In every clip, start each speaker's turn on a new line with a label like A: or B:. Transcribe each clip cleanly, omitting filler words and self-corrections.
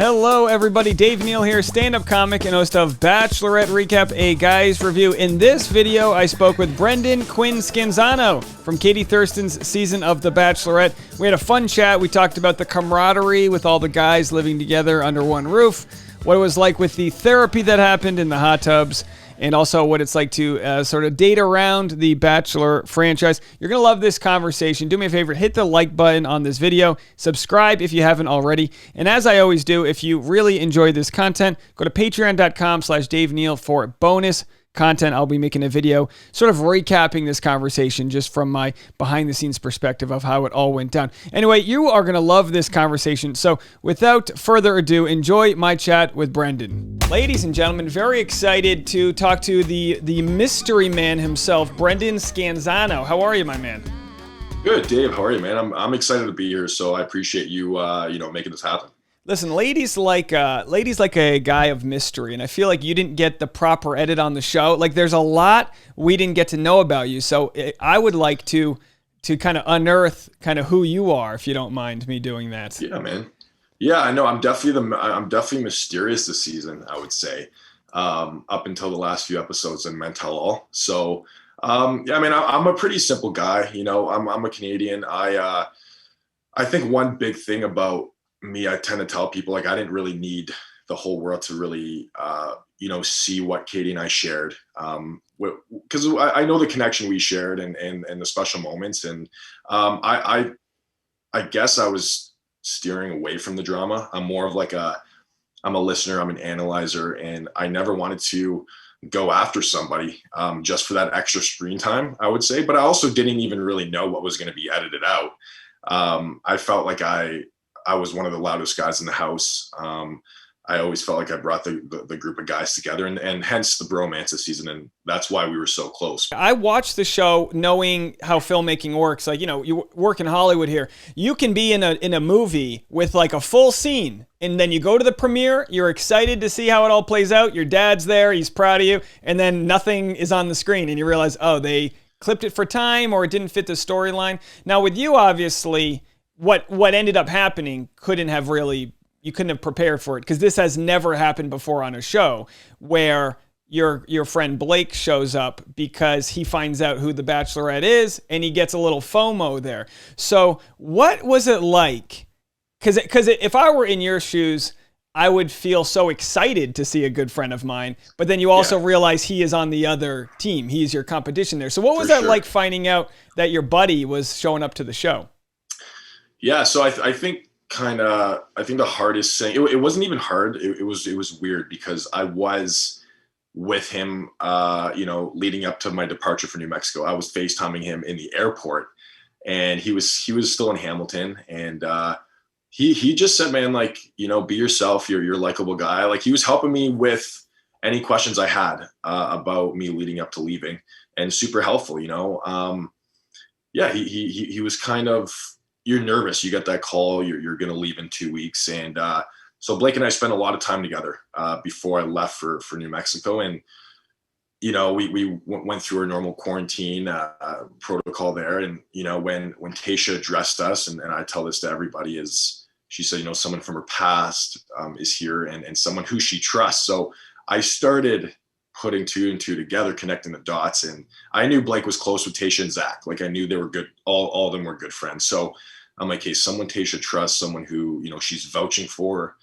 A: Hello, everybody. Dave Neal here, stand-up comic and host of Bachelorette Recap, a guy's review. In this video, I spoke with Brendan Quinn Scanzano from Katie Thurston's season of The Bachelorette. We had a fun chat. We talked about the camaraderie with all the guys living together under one roof, what it was like with the therapy that happened in the hot tubs, and also what it's like to sort of date around the Bachelor franchise. You're going to love this conversation. Do me a favor, hit the like button on this video, subscribe if you haven't already, and as I always do, if you really enjoy this content, go to patreon.com/Dave Neal for bonus content. I'll be making a video sort of recapping this conversation just from my behind-the-scenes perspective of how it all went down. Anyway, you are going to love this conversation, so without further ado, enjoy my chat with Brendan. Ladies and gentlemen, very excited to talk to the mystery man himself, Brendan Scanzano. How are you, my man?
B: Good, Dave. How are you, man? I'm excited to be here, so I appreciate you, making this happen.
A: Listen, ladies like a guy of mystery, and I feel like you didn't get the proper edit on the show. Like, there's a lot we didn't get to know about you, so I would like to kind of unearth kind of who you are, if you don't mind me doing that.
B: Yeah, man. Yeah, I know. I'm definitely mysterious this season, I would say, up until the last few episodes in Men Tell All. So, yeah, I mean, I'm a pretty simple guy. You know, I'm a Canadian. I think one big thing about me, I tend to tell people, like, I didn't really need the whole world to really, see what Katie and I shared. Because I know the connection we shared and the special moments. And I guess I was steering away from the drama. I'm more of like I'm a listener, I'm an analyzer, and I never wanted to go after somebody just for that extra screen time, I would say. But I also didn't even really know what was going to be edited out. I felt like I was one of the loudest guys in the house. I always felt like I brought the group of guys together, and hence the bromance this season, and that's why we were so close.
A: I watched the show knowing how filmmaking works. Like, you work in Hollywood here. You can be in a movie with like a full scene, and then you go to the premiere, you're excited to see how it all plays out. Your dad's there, he's proud of you, and then nothing is on the screen, and you realize, oh, they clipped it for time, or it didn't fit the storyline. Now with you, obviously, what ended up happening you couldn't have prepared for it, because this has never happened before on a show where your friend Blake shows up because he finds out who the Bachelorette is and he gets a little FOMO there. So what was it like? Because if I were in your shoes, I would feel so excited to see a good friend of mine, but then you also realize he is on the other team. He's your competition there. So what was that like, finding out that your buddy was showing up to the show?
B: Yeah, so I think the hardest thing, it wasn't even hard. It was weird because I was with him, leading up to my departure for New Mexico. I was FaceTiming him in the airport, and he was still in Hamilton, and he just said, man, like, be yourself. You're a likable guy. Like, he was helping me with any questions I had about me leading up to leaving, and super helpful. He was kind of, you're nervous. You get that call, you're going to leave in 2 weeks. And so Blake and I spent a lot of time together before I left for New Mexico. And, we went through our normal quarantine protocol there. And, when Tayshia addressed us, and I tell this to everybody, is she said, someone from her past is here, and someone who she trusts. So I started putting two and two together, connecting the dots. And I knew Blake was close with Tayshia and Zach. Like, I knew they were good. All of them were good friends. So I'm like, hey, someone Tayshia trusts, someone who, she's vouching for.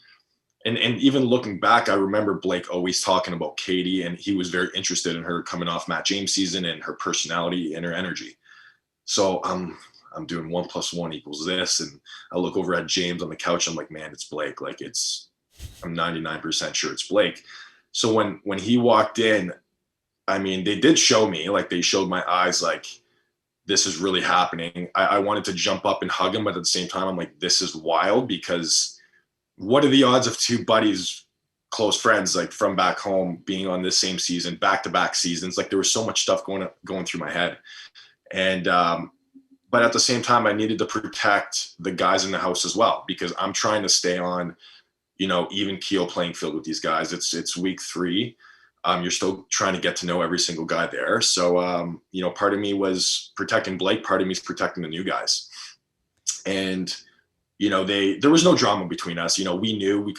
B: And even looking back, I remember Blake always talking about Katie, and he was very interested in her coming off Matt James season and her personality and her energy. So I'm doing 1 + 1 = this. And I look over at James on the couch. I'm like, man, it's Blake. Like, I'm 99% sure it's Blake. So when he walked in, I mean, they did show me, like, they showed my eyes, like, this is really happening. I wanted to jump up and hug him, but at the same time, I'm like, this is wild, because what are the odds of two buddies, close friends, like, from back home, being on this same season, back-to-back seasons? Like, there was so much stuff going through my head. And, but at the same time, I needed to protect the guys in the house as well, because I'm trying to stay on, even keel playing field with these guys. It's week 3. You're still trying to get to know every single guy there. So, part of me was protecting Blake, part of me is protecting the new guys. And there was no drama between us. We knew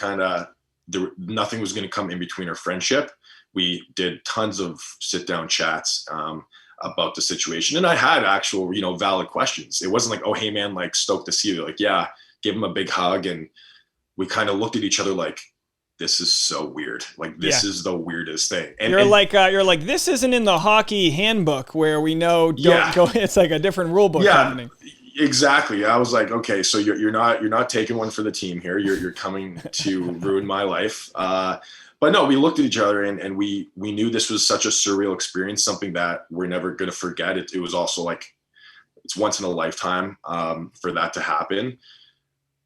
B: nothing was going to come in between our friendship. We did tons of sit down chats about the situation. And I had actual, valid questions. It wasn't like, oh, hey man, like stoked to see you. Like, yeah, give him a big hug. And we kind of looked at each other like, this is so weird. Like, this is the weirdest thing. And
A: you're like, this isn't in the hockey handbook where we know don't go. It's like a different rule book happening.
B: Exactly. I was like, okay, so you're not taking one for the team here. You're coming to ruin my life. But no, we looked at each other and we knew this was such a surreal experience, something that we're never going to forget. It was also like, it's once in a lifetime for that to happen.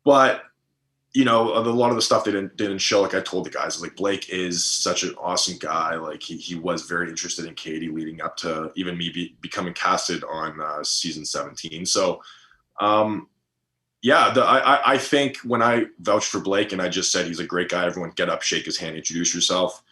B: But, a lot of the stuff they didn't show, like I told the guys, like Blake is such an awesome guy. Like he was very interested in Katie leading up to even me becoming casted on season 17. So, I think when I vouched for Blake and I just said he's a great guy, everyone get up, shake his hand, introduce yourself.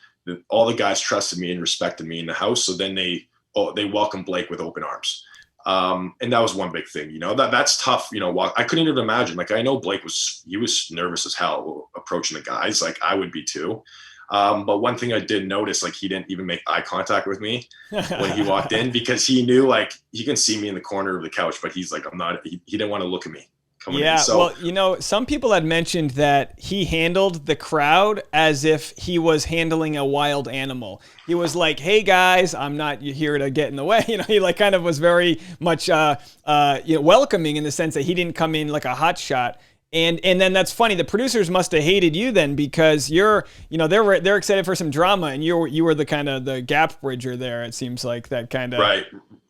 B: All the guys trusted me and respected me in the house. So then they welcomed Blake with open arms. And that was one big thing, that's tough. I couldn't even imagine. Like, I know Blake was nervous as hell approaching the guys. Like I would be too. But one thing I did notice, like he didn't even make eye contact with me when he walked in because he knew like he can see me in the corner of the couch, but he's like, he didn't want to look at me.
A: Yeah, so, well, some people had mentioned that he handled the crowd as if he was handling a wild animal. He was like, "Hey guys, I'm not here to get in the way." He like kind of was very much welcoming in the sense that he didn't come in like a hot shot. And then that's funny. The producers must have hated you then because they're excited for some drama and you were the kind of the gap bridger there. It seems like that kind of got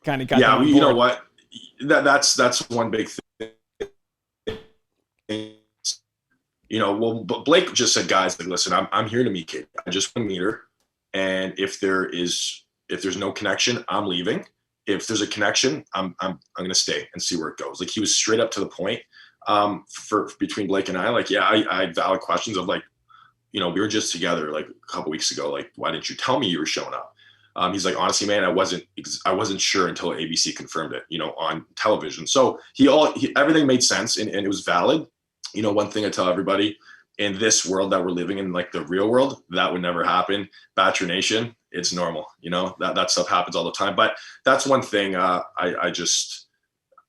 A: them on board.
B: You know what? That's one big thing. But Blake just said, guys, like, listen, I'm here to meet Katie. I just want to meet her. And if there's no connection, I'm leaving. If there's a connection, I'm going to stay and see where it goes. Like he was straight up to the point between Blake and I, like, I had valid questions of like, we were just together like a couple weeks ago. Like, why didn't you tell me you were showing up? He's like, honestly, man, I wasn't sure until ABC confirmed it, on television. So everything made sense and it was valid. One thing I tell everybody in this world that we're living in, like the real world, that would never happen. Bachelor Nation, it's normal. That stuff happens all the time. But that's one thing. I just,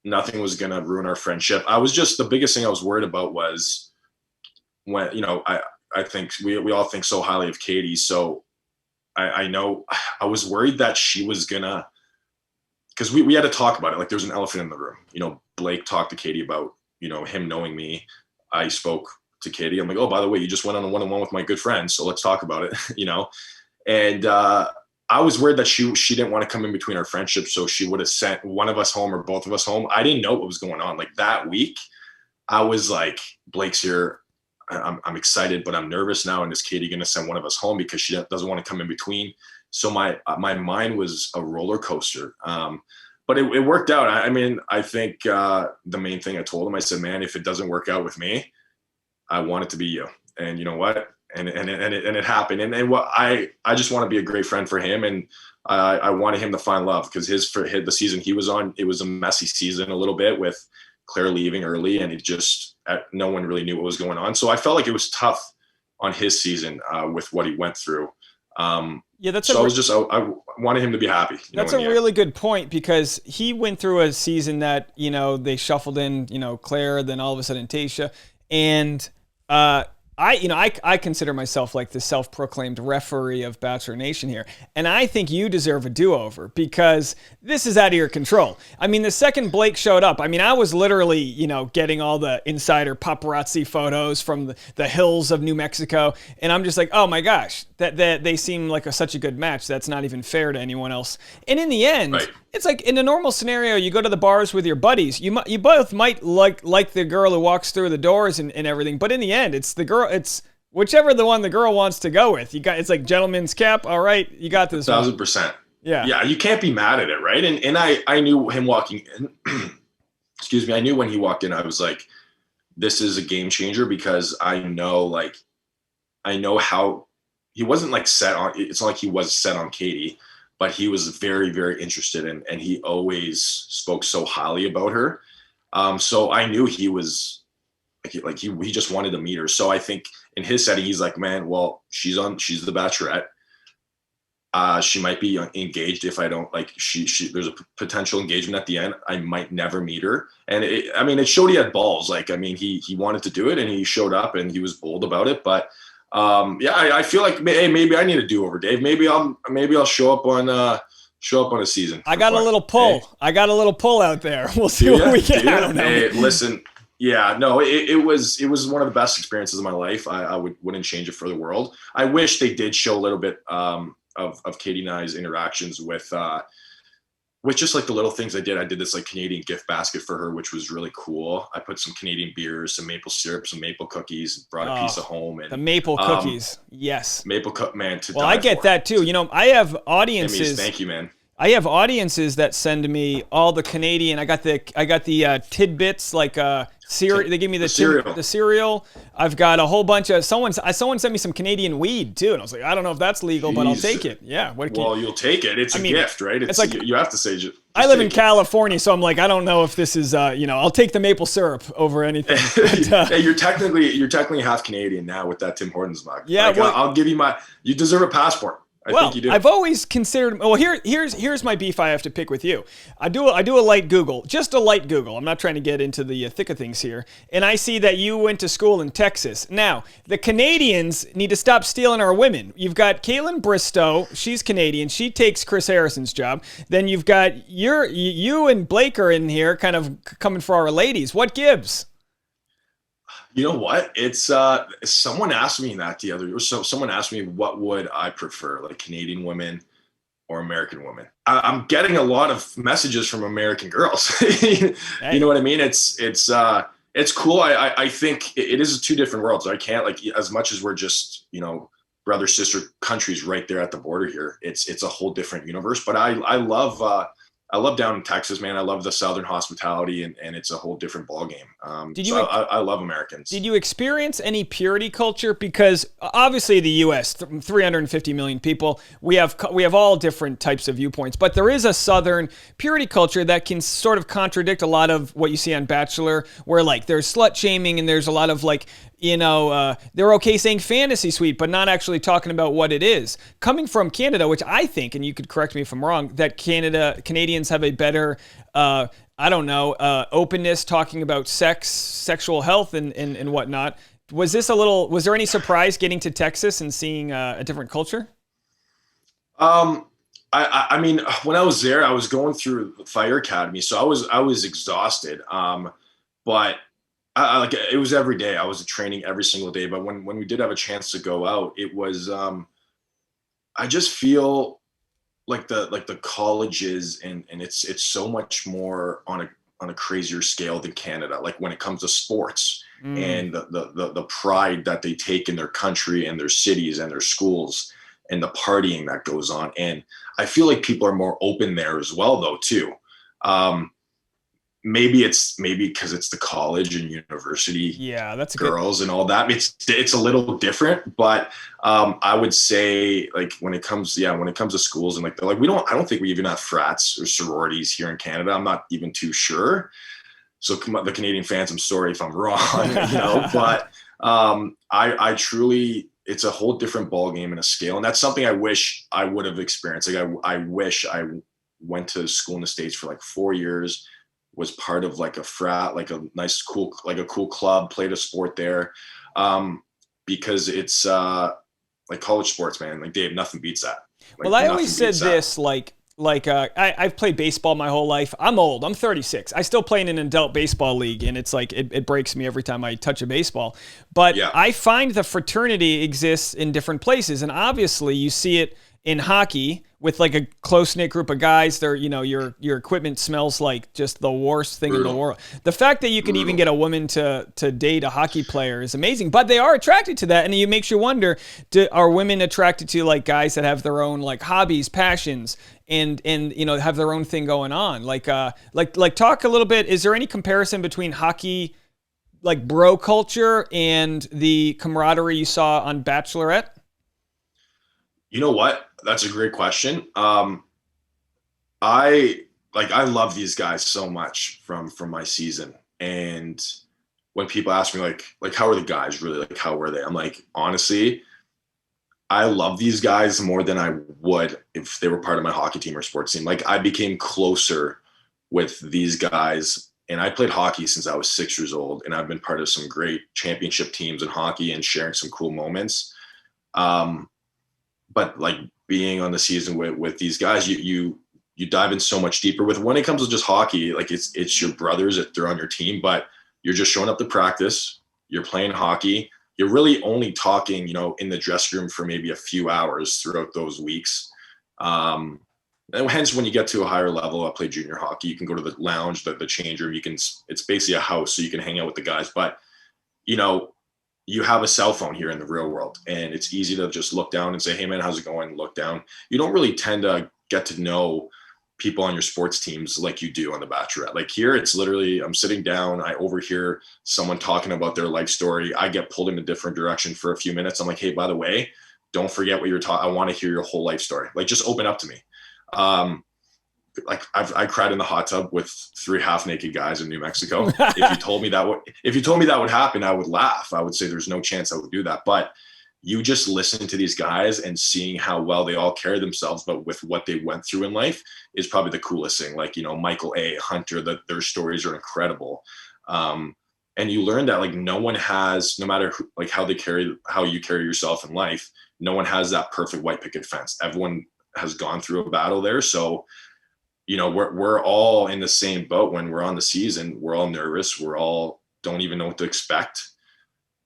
B: nothing was going to ruin our friendship. The biggest thing I was worried about was when, I think we all think so highly of Katie. So I know I was worried that she was gonna, because we had to talk about it. Like there's an elephant in the room. Blake talked to Katie about, him knowing me. I spoke to Katie. I'm like, oh, by the way, you just went on a one-on-one with my good friend. So let's talk about it, And I was worried that she didn't want to come in between our friendship. So she would have sent one of us home or both of us home. I didn't know what was going on. Like that week, I was like, Blake's here. I'm excited, but I'm nervous now. And is Katie going to send one of us home because she doesn't want to come in between? So my mind was a roller coaster. But it worked out. I think the main thing I told him, I said, man, if it doesn't work out with me, I want it to be you. And you know what? And it happened. And what I just want to be a great friend for him. And I wanted him to find love because the season he was on, it was a messy season a little bit with Claire leaving early and no one really knew what was going on. So I felt like it was tough on his season with what he went through. I wanted him to be happy.
A: That's a really good point because he went through a season that, they shuffled in, Claire, then all of a sudden Tayshia. And I consider myself like the self-proclaimed referee of Bachelor Nation here. And I think you deserve a do-over because this is out of your control. The second Blake showed up, I was literally, getting all the insider paparazzi photos from the hills of New Mexico. And I'm just like, oh my gosh, that they seem like such a good match. That's not even fair to anyone else. And in the end, right. It's like in a normal scenario, you go to the bars with your buddies. You both might like the girl who walks through the doors and everything. But in the end, it's the girl. It's whichever the one the girl wants to go with. It's like gentleman's cap. All right, you got this.
B: 1,000%.
A: Yeah.
B: Yeah, you can't be mad at it, right? And I knew him walking in. Excuse me. I knew when he walked in, I was like, this is a game changer because I know how he wasn't like set on. It's not like he was set on Katie. But he was very, very interested in, and he always spoke so highly about her. So I knew he was he just wanted to meet her. So I think in his setting, he's like, man, well, she's the Bachelorette. She might be engaged if I don't like there's a potential engagement at the end. I might never meet her. And it showed he had balls. Like, I mean, he wanted to do it and he showed up and he was bold about it. But I feel like, hey, maybe I need a do over, Dave. Maybe I'll show up on a season.
A: I got a little pull.
B: Hey.
A: I got a little pull out there. We'll see what we get. I don't know.
B: Hey, listen. Yeah, no, it was one of the best experiences of my life. I wouldn't change it for the world. I wish they did show a little bit of Katie and I's interactions with just like the little things I did. I did this like Canadian gift basket for her, which was really cool. I put some Canadian beers, some maple syrup, some maple cookies, brought a piece of home. And
A: the maple cookies. Yes.
B: Maple man.
A: Well, I get that too. You know, I have audiences.
B: Thank you, man.
A: I have audiences that send me all the Canadian. I got the tidbits like cereal. They give me the cereal. I've got a whole bunch of someone sent me some Canadian weed too, and I was like, I don't know if that's legal, but I'll take it. Yeah.
B: You'll take it. It's a gift, right? It's like you have to say.
A: I live in California, so I'm like, I don't know if this is I'll take the maple syrup over anything. But,
B: hey, you're technically half Canadian now with that Tim Hortons mug.
A: Yeah,
B: I'll give you you deserve a passport. I think you do.
A: I've always considered. Well, here's my beef I have to pick with you. I do a light Google, just a light Google. I'm not trying to get into the thick of things here. And I see that you went to school in Texas. Now, the Canadians need to stop stealing our women. You've got Caitlin Bristow. She's Canadian. She takes Chris Harrison's job. Then you've got you and Blake are in here, kind of coming for our ladies. What gives?
B: You know what? It's someone asked me that the other year. So someone asked me what would I prefer, like Canadian women or American women. I'm getting a lot of messages from American girls. Hey. You know what I mean? It's cool. I think it is two different worlds. I can't like as much as we're just brother sister countries right there at the border here. It's a whole different universe. But I love down in Texas, man. I love the Southern hospitality, and it's a whole different ballgame. I love Americans. Did
A: you experience any purity culture? Because obviously the U.S., 350 million people, we have all different types of viewpoints, but there is a Southern purity culture that can sort of contradict a lot of what you see on Bachelor, where like there's slut shaming and there's a lot of like, they're okay saying fantasy suite, but not actually talking about what it is. Coming from Canada, which I think, and you could correct me if I'm wrong, that Canadians have a better, openness talking about sex, sexual health, and whatnot. Was there any surprise getting to Texas and seeing a different culture?
B: I mean, when I was there, I was going through the fire academy, so I was exhausted. But like it was every day. I was training every single day. But when we did have a chance to go out, it was I just feel like the colleges and it's so much more on a crazier scale than Canada. Like when it comes to sports and the pride that they take in their country and their cities and their schools and the partying that goes on. And I feel like people are more open there as well, though, too. Maybe because it's the college and university
A: that's
B: girls and all that. It's a little different, but I would say like when it comes to schools and like I don't think we even have frats or sororities here in Canada. I'm not even too sure. So the Canadian fans, I'm sorry if I'm wrong, but I truly, it's a whole different ballgame and a scale. And that's something I wish I would have experienced. Like I wish I went to school in the States for like 4 years, was part of like a frat, like a nice, cool club, played a sport there. Because it's like college sports, man. Like Dave, nothing beats that. Like,
A: well, I always said this, I've played baseball my whole life. I'm old. I'm 36. I still play in an adult baseball league, and it's like it breaks me every time I touch a baseball. But I find the fraternity exists in different places, and obviously you see it in hockey with like a close-knit group of guys. They're, your equipment smells like just the worst thing in the world. The fact that you can even get a woman to date a hockey player is amazing, but they are attracted to that. And it makes you wonder, are women attracted to like guys that have their own like hobbies, passions, and have their own thing going on? Like talk a little bit. Is there any comparison between hockey, like bro culture, and the camaraderie you saw on Bachelorette?
B: You know what? That's a great question. I love these guys so much from my season, and when people ask me like how are the guys really, like how were they? I'm like, honestly, I love these guys more than I would if they were part of my hockey team or sports team. Like I became closer with these guys, and I played hockey since I was 6 years old, and I've been part of some great championship teams in hockey and sharing some cool moments. But like being on the season with these guys, you dive in so much deeper with when it comes to just hockey. Like it's your brothers if they're on your team, but you're just showing up to practice, you're playing hockey, you're really only talking, in the dressing room for maybe a few hours throughout those weeks. And hence when you get to a higher level, I play junior hockey, you can go to the lounge, the change room, it's basically a house, so you can hang out with the guys. But, you have a cell phone here in the real world, and it's easy to just look down and say, hey man, how's it going? Look down. You don't really tend to get to know people on your sports teams like you do on The Bachelorette. Like here, it's literally, I'm sitting down, I overhear someone talking about their life story. I get pulled in a different direction for a few minutes. I'm like, hey, by the way, don't forget what you're talking. I want to hear your whole life story. Like just open up to me. Like I cried in the hot tub with 3 half-naked guys in New Mexico. If you told me that would happen, I would laugh. I would say there's no chance I would do that. But you just listen to these guys and seeing how well they all carry themselves, but with what they went through in life is probably the coolest thing. Like, Michael A. Hunter, their stories are incredible. And you learn that like no one has, no matter like how you carry yourself in life, no one has that perfect white picket fence. Everyone has gone through a battle there. So, we're all in the same boat when we're on the season. We're all nervous. We're all don't even know what to expect.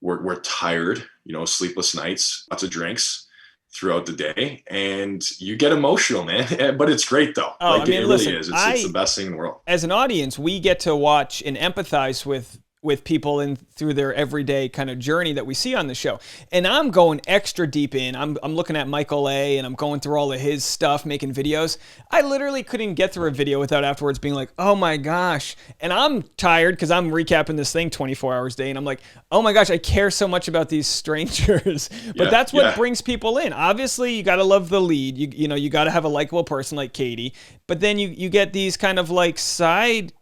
B: We're tired, sleepless nights, lots of drinks throughout the day, and you get emotional, man. But it's great though.
A: Oh,
B: like,
A: listen,
B: really is. It's the best thing in the world.
A: As an audience, we get to watch and empathize with people through their everyday kind of journey that we see on the show. And I'm going extra deep in. I'm looking at Michael A. and I'm going through all of his stuff, making videos. I literally couldn't get through a video without afterwards being like, oh my gosh. And I'm tired because I'm recapping this thing 24 hours a day. And I'm like, oh my gosh, I care so much about these strangers. But that's what brings people in. Obviously, you got to love the lead. You got to have a likable person like Katie. But then you get these kind of like side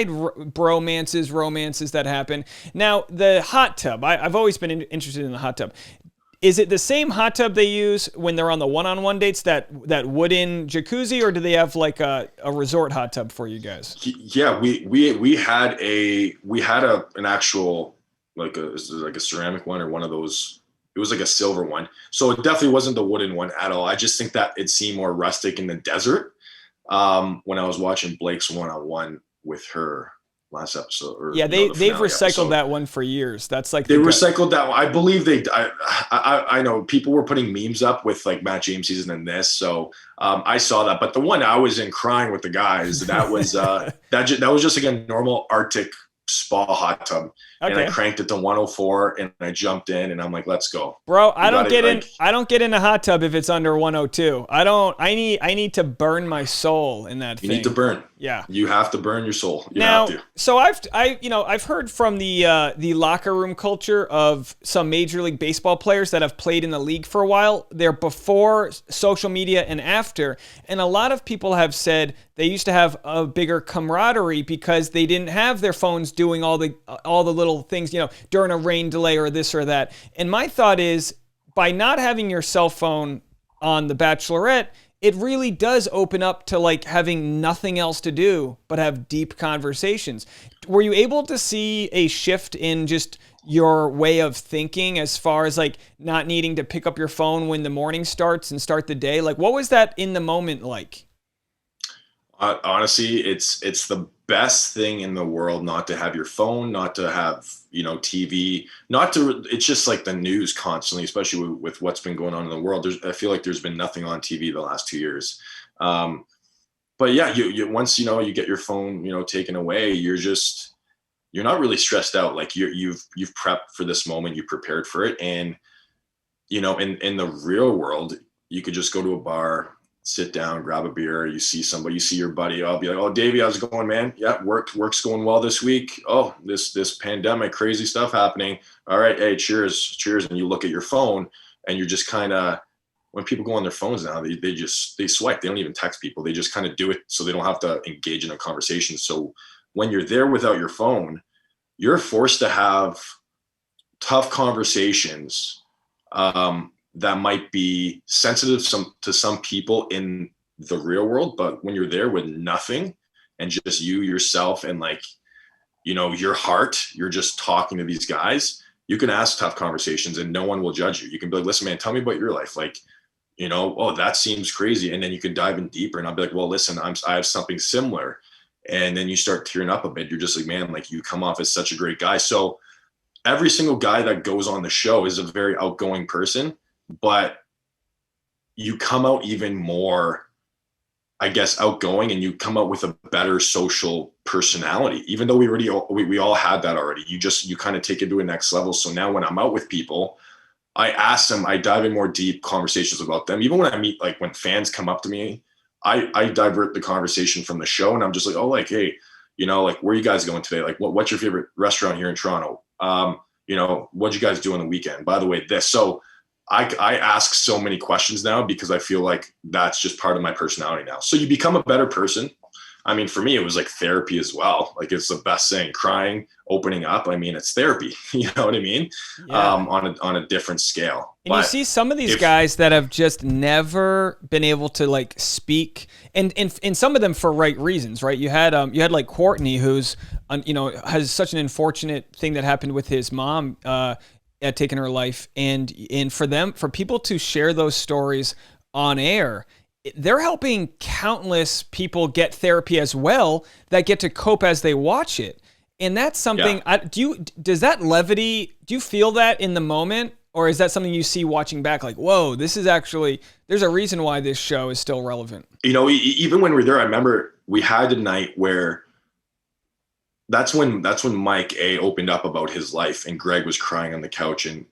A: romances that happen. Now, the hot tub, I've always been interested in the hot tub. Is it the same hot tub they use when they're on the one-on-one dates, that wooden jacuzzi, or do they have like a resort hot tub for you guys?
B: Yeah, we had an actual like a ceramic one, or one of those. It was like a silver one. So it definitely wasn't the wooden one at all. I just think that it seemed more rustic in the desert. When I was watching Blake's one-on-one with her last episode.
A: They've recycled that one for years. That's like
B: they recycled that one. I believe I know people were putting memes up with like Matt James season and this. So I saw that, but the one I was in crying with the guys, that was that was just like a normal Arctic spa hot tub. Okay. And I cranked it to 104 and I jumped in and I'm like, let's go.
A: Bro, I don't get in a hot tub if it's under 102. I need to burn my soul in that thing.
B: You need to burn.
A: Yeah.
B: You have to burn your soul. You
A: have
B: to.
A: So I've heard from the locker room culture of some Major League Baseball players that have played in the league for a while. They're before social media and after. And a lot of people have said they used to have a bigger camaraderie because they didn't have their phones doing all the little things, during a rain delay or this or that. And my thought is, by not having your cell phone on The Bachelorette, it really does open up to like having nothing else to do but have deep conversations. Were you able to see a shift in just your way of thinking as far as like not needing to pick up your phone when the morning starts and start the day? Like, what was that in the moment like?
B: Honestly, it's the best thing in the world not to have your phone, not to have, TV, it's just like the news constantly, especially with what's been going on in the world. I feel like there's been nothing on TV the last 2 years. But yeah, you once, you get your phone, taken away, you're not really stressed out. Like you've prepped for this moment, you prepared for it. And, in the real world, you could just go to a bar, sit down, grab a beer, you see somebody, you see your buddy, I'll be like, oh, Davey, how's it going, man? Yeah, work's going well this week. Oh, this pandemic, crazy stuff happening. All right, hey, cheers. And you look at your phone and you're just kind of, when people go on their phones now, they swipe. They don't even text people. They just kind of do it so they don't have to engage in a conversation. So when you're there without your phone, you're forced to have tough conversations that might be sensitive to some people in the real world, but when you're there with nothing and just you, yourself, and like, you know, your heart, you're just talking to these guys, you can ask tough conversations and no one will judge you. You can be like, listen, man, tell me about your life. Like, you know, oh, that seems crazy. And then you can dive in deeper and I'll be like, well, listen, I have something similar. And then you start tearing up a bit. You're just like, man, like you come off as such a great guy. So every single guy that goes on the show is a very outgoing person, but you come out even more, I guess, outgoing, and you come out with a better social personality, even though we all had that already. You kind of take it to a next level. So now when I'm out with people, I ask them, I dive in more deep conversations about them. Even when I meet, like when fans come up to me, I divert the conversation from the show and I'm just like, oh, like, hey, you know, like, where are you guys going today? Like, what's your favorite restaurant here in Toronto? You know, what'd you guys do on the weekend? By the way, this. So I ask so many questions now because I feel like that's just part of my personality now. So you become a better person. I mean, for me, it was like therapy as well. Like it's the best thing, crying, opening up. I mean, it's therapy, you know what I mean?
A: Yeah.
B: On a different scale.
A: And you see some of these guys that have just never been able to like speak, and some of them for right reasons, right? You had like Courtney, who's, you know, has such an unfortunate thing that happened with his mom, taking her life, and for people to share those stories on air, they're helping countless people get therapy as well that get to cope as they watch it. And that's something, yeah. Does that levity, do you feel that in the moment? Or is that something you see watching back like, whoa, this is actually, there's a reason why this show is still relevant?
B: You know, even when we were there, I remember we had a night where that's when Mike A opened up about his life and Greg was crying on the couch, and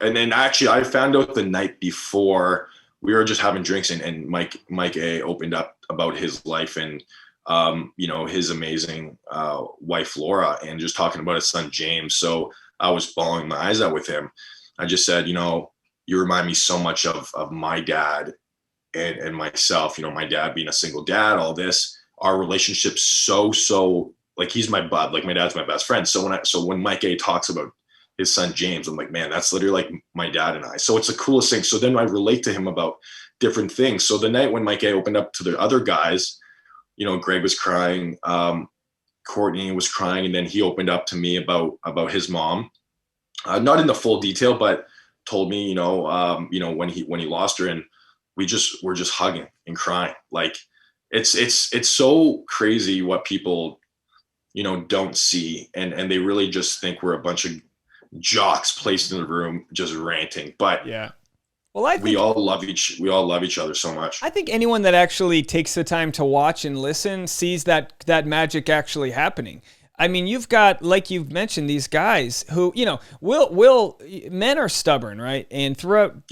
B: then actually I found out the night before we were just having drinks and Mike A opened up about his life and, you know, his amazing wife, Laura, and just talking about his son, James. So I was bawling my eyes out with him. I just said, you know, you remind me so much of my dad and myself, you know, my dad being a single dad, all this, our relationship's so like, he's my bud, like my dad's my best friend. So when Mike A talks about his son, James, I'm like, man, that's literally like my dad and I. So it's the coolest thing. So then I relate to him about different things. So the night when Mike A opened up to the other guys, you know, Greg was crying, Courtney was crying, and then he opened up to me about his mom. Not in the full detail, but told me, you know, when he lost her, and we're just hugging and crying. Like it's so crazy what people, you know, don't see. And they really just think we're a bunch of jocks placed in the room just ranting. But
A: yeah. Well, I think
B: we all love each other so much.
A: I think anyone that actually takes the time to watch and listen sees that magic actually happening. I mean, you've got, like you've mentioned, these guys who, you know, men are stubborn, right? And throughout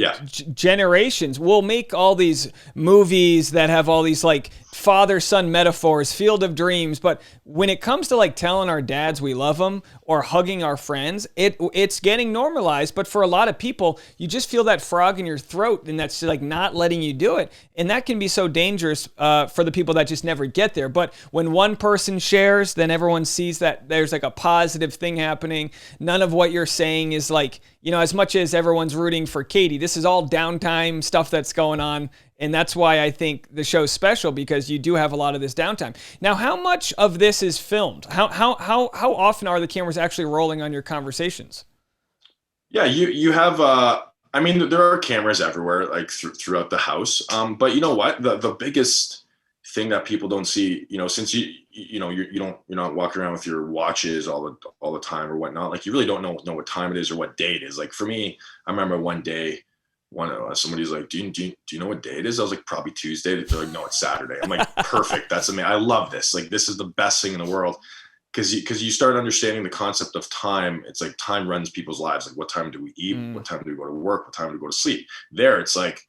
A: generations, we'll make all these movies that have all these like father-son metaphors, Field of Dreams. But when it comes to like telling our dads we love them or hugging our friends, it's getting normalized. But for a lot of people, you just feel that frog in your throat, and that's like not letting you do it. And that can be so dangerous for the people that just never get there. But when one person shares, then everyone sees that there's like a positive thing happening. None of what you're saying is like, you know, as much as everyone's rooting for Katie, this is all downtime stuff that's going on. And that's why I think the show's special, because you do have a lot of this downtime. Now, how much of this is filmed? How often are the cameras actually rolling on your conversations?
B: Yeah, you have, I mean, there are cameras everywhere, like throughout the house. But you know what? The biggest thing that people don't see, you know, since you're not walking around with your watches all the time or whatnot, like you really don't know what time it is or what day it is. Like for me, I remember one day, somebody's like, do you know what day it is? I was like, probably Tuesday. They're like, no, it's Saturday. I'm like, perfect. That's amazing. I love this. Like, this is the best thing in the world. Cause you start understanding the concept of time. It's like time runs people's lives. Like, what time do we eat? What time do we go to work? What time do we go to sleep? There, it's like,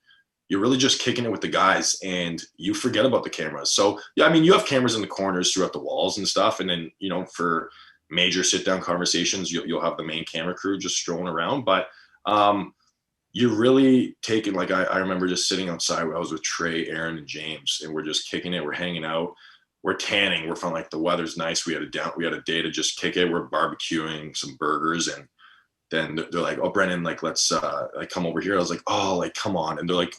B: you're really just kicking it with the guys and you forget about the cameras. So yeah, I mean, you have cameras in the corners throughout the walls and stuff. And then, you know, for major sit down conversations, you'll have the main camera crew just strolling around. But, you're really taking, like, I remember just sitting outside. I was with Trey, Aaron, and James, and we're just kicking it. We're hanging out. we're tanning. We're from like, the weather's nice. We had a day to just kick it. We're barbecuing some burgers, and then they're like, oh, Brendan, like, let's like come over here. I was like, oh, like, come on. And they're like,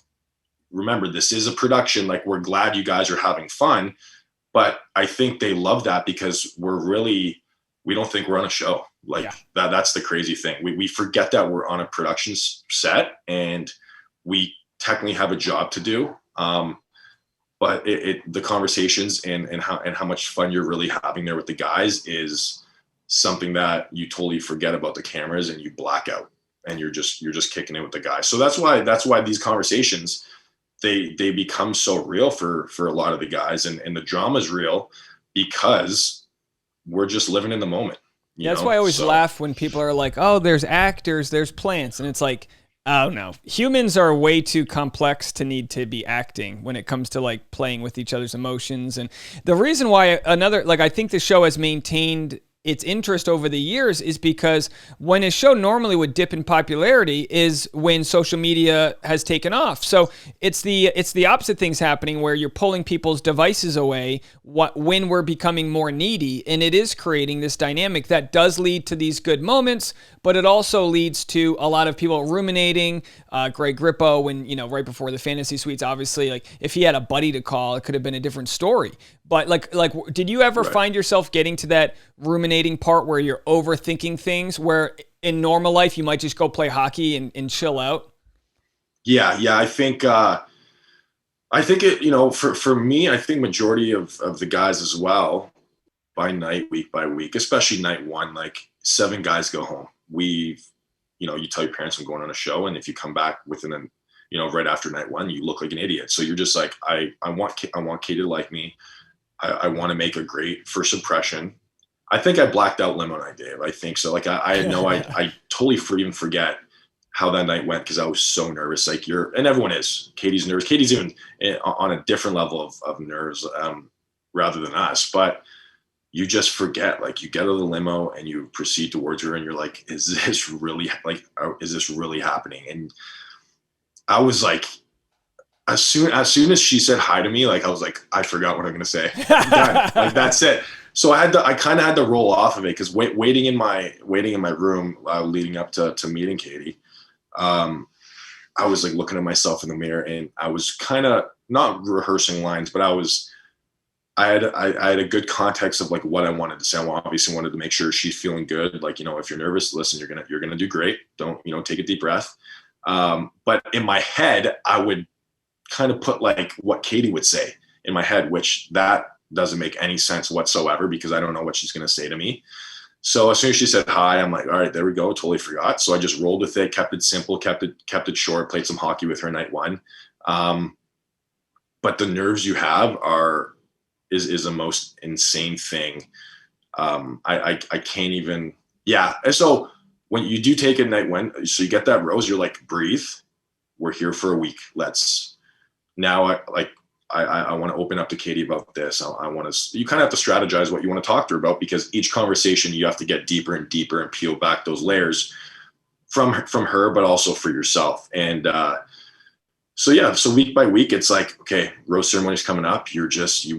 B: remember, this is a production. Like, we're glad you guys are having fun. But I think they love that because we don't think we're on a show. Like, that's the crazy thing. We forget that we're on a production set and we technically have a job to do. But the conversations and how much fun you're really having there with the guys is something that you totally forget about the cameras, and you black out, and you're just kicking it with the guys. So that's why these conversations, they become so real for a lot of the guys, and the drama's real because we're just living in the moment.
A: That's why I always laugh when people are like, oh, there's actors, there's plants. And it's like, oh no, humans are way too complex to need to be acting when it comes to like playing with each other's emotions. And the reason why I think the show has maintained its interest over the years is because when a show normally would dip in popularity is when social media has taken off. So it's the opposite things happening, where you're pulling people's devices away when we're becoming more needy, and it is creating this dynamic that does lead to these good moments, but it also leads to a lot of people ruminating. Greg Grippo, when, right before the fantasy suites, obviously, like, if he had a buddy to call, it could have been a different story. But like, did you ever find yourself getting to that ruminating part where you're overthinking things, where in normal life you might just go play hockey and chill out?
B: Yeah. I think it, for me, I think majority of the guys as well, by night, week by week, especially night one, like 7 guys go home. You tell your parents I'm going on a show, and if you come back within right after night one, you look like an idiot. So you're just like, I want Katie to like me. I want to make a great first impression. I think I blacked out limo night, Dave. I think so. Like, I totally even forget how that night went because I was so nervous. Like, and everyone is. Katie's nervous. Katie's even on a different level of nerves rather than us. But you just forget. Like, you get out of the limo and you proceed towards her, and you're like, is this really happening? And I was like, as soon as she said hi to me, like, I was like, I forgot what I'm gonna say. Like, that's it. So I kind of had to roll off of it because waiting in my room leading up to meeting Katie, I was like looking at myself in the mirror, and I was kind of not rehearsing lines, but I had a good context of like what I wanted to say. I obviously wanted to make sure she's feeling good. Like, if you're nervous, listen, you're gonna do great. Don't take a deep breath. But in my head, I would kind of put like what Katie would say in my head, which that doesn't make any sense whatsoever because I don't know what she's going to say to me. So as soon as she said hi, I'm like, all right, there we go. Totally forgot. So I just rolled with it, kept it simple, kept it short, played some hockey with her night one. But the nerves you have is the most insane thing. I can't even, yeah. And so when you do take a night one, so you get that rose, you're like, breathe. We're here for a week. Now I want to open up to Katie about this. You kind of have to strategize what you want to talk to her about because each conversation you have to get deeper and deeper and peel back those layers from her, but also for yourself. And so week by week, it's like, okay, rose ceremony is coming up. You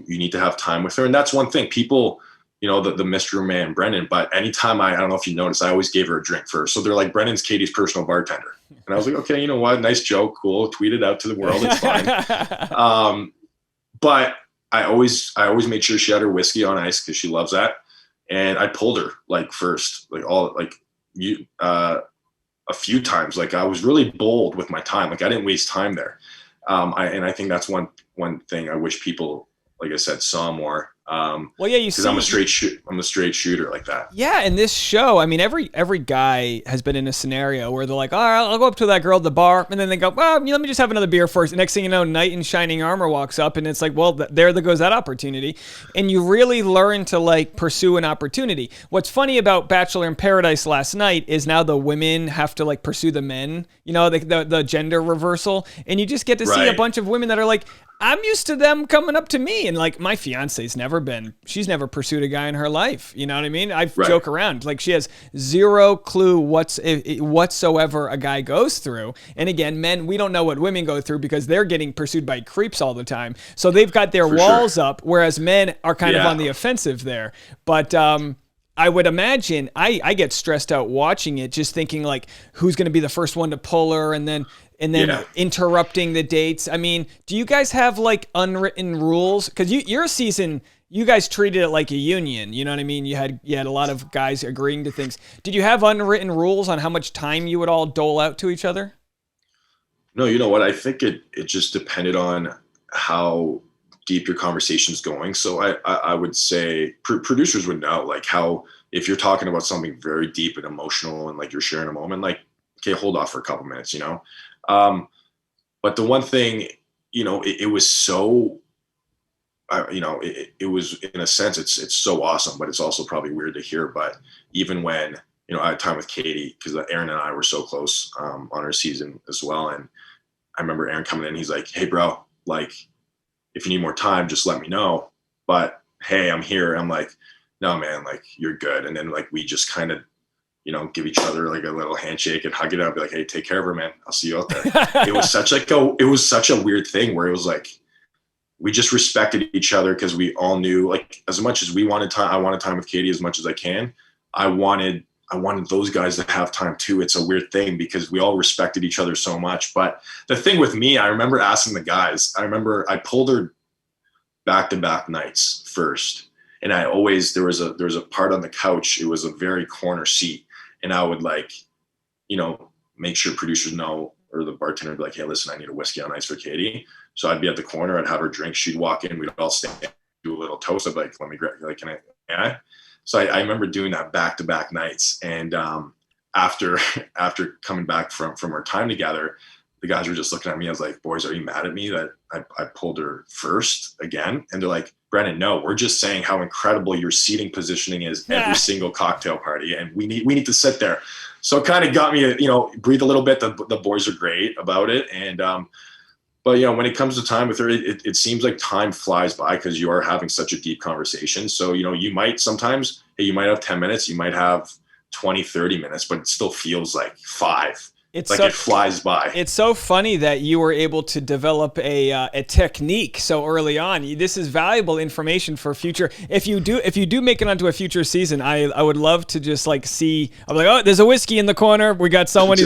B: need to have time with her. And that's one thing people, the mystery man, Brendan, but anytime I don't know if you noticed, I always gave her a drink first. So they're like, Brendan's Katie's personal bartender. And I was like, okay, you know what? Nice joke. Cool. Tweet it out to the world. It's fine. But I always made sure she had her whiskey on ice because she loves that. And I pulled her like first, a few times. Like I was really bold with my time. Like I didn't waste time there. I think that's one thing I wish people, like I said, saw more. Well, yeah, you see, I'm a straight shooter like that.
A: Yeah, in this show, I mean, every guy has been in a scenario where they're like, all right, I'll go up to that girl at the bar, and then they go, well, let me just have another beer first. The next thing you know, knight in shining armor walks up, and it's like, well, there goes that opportunity, and you really learn to like pursue an opportunity. What's funny about Bachelor in Paradise last night is now the women have to like pursue the men, the gender reversal, and you just get to see a bunch of women that are like, I'm used to them coming up to me, and like my fiance's she's never pursued a guy in her life. You know what I mean? I joke around like she has zero clue whatsoever a guy goes through. And again, men, we don't know what women go through because they're getting pursued by creeps all the time. So they've got their walls up, whereas men are kind of on the offensive there. But I would imagine I get stressed out watching it, just thinking like who's going to be the first one to pull her, and then interrupting the dates. I mean, do you guys have like unwritten rules? Because your season, you guys treated it like a union. You know what I mean? You had a lot of guys agreeing to things. Did you have unwritten rules on how much time you would all dole out to each other?
B: No, you know what? I think it just depended on how deep your conversation's going. So I would say producers would know, like, how if you're talking about something very deep and emotional and like you're sharing a moment, like, okay, hold off for a couple minutes, you know? But the one thing, you know, it was so, you know, it was, in a sense, it's so awesome, but it's also probably weird to hear. But even when, you know, I had time with Katie, because Aaron and I were so close on our season as well. And I remember Aaron coming in, he's like, hey bro, like, if you need more time, just let me know. But hey, I'm here. I'm like, no man, like, you're good. And then like, we just kind of, you know, give each other like a little handshake and hug it up, be like, hey, take care of her, man. I'll see you out there. It was such a weird thing where it was like, we just respected each other because we all knew, like, as much as we wanted time, I wanted time with Katie as much as I can. I wanted those guys to have time too. It's a weird thing because we all respected each other so much. But the thing with me, I remember asking the guys, I pulled her back-to-back nights first. And there was a part on the couch. It was a very corner seat. And I would, like, you know, make sure producers know, or the bartender would be like, hey, listen, I need a whiskey on ice for Katie. So I'd be at the corner, I'd have her drink. She'd walk in, we'd all stand, do a little toast. I'd be like, let me grab, like, can I? Yeah. So I remember doing that back-to-back nights. And after coming back from our time together, the guys were just looking at me. I was like, boys, are you mad at me that I pulled her first again? And they're like, Brennan, no, we're just saying how incredible your seating positioning is every single cocktail party. And we need to sit there. So it kind of got me, you know, breathe a little bit. The boys are great about it. And, but, you know, when it comes to time with her, it seems like time flies by because you are having such a deep conversation. So, you know, you might sometimes, hey, you might have 10 minutes, you might have 20, 30 minutes, but it still feels like 5. It flies by.
A: It's so funny that you were able to develop a technique so early on. This is valuable information for future. If you do make it onto a future season, I would love to just like see. I'm like, oh, there's a whiskey in the corner. We got someone.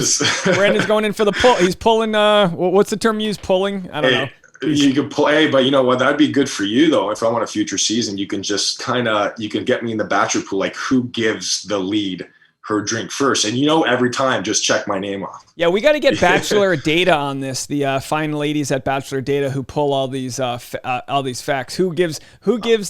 A: Brandon's going in for the pull. He's pulling. What's the term used? Pulling? I don't know.
B: You can play, but you know what? That'd be good for you though. If I want a future season, you can just you can get me in the bachelor pool. Like, who gives the lead her drink first? And, you know, every time just check my name off.
A: Yeah, we got to get Bachelor Data on this. The fine ladies at Bachelor Data who pull all these facts. Who gives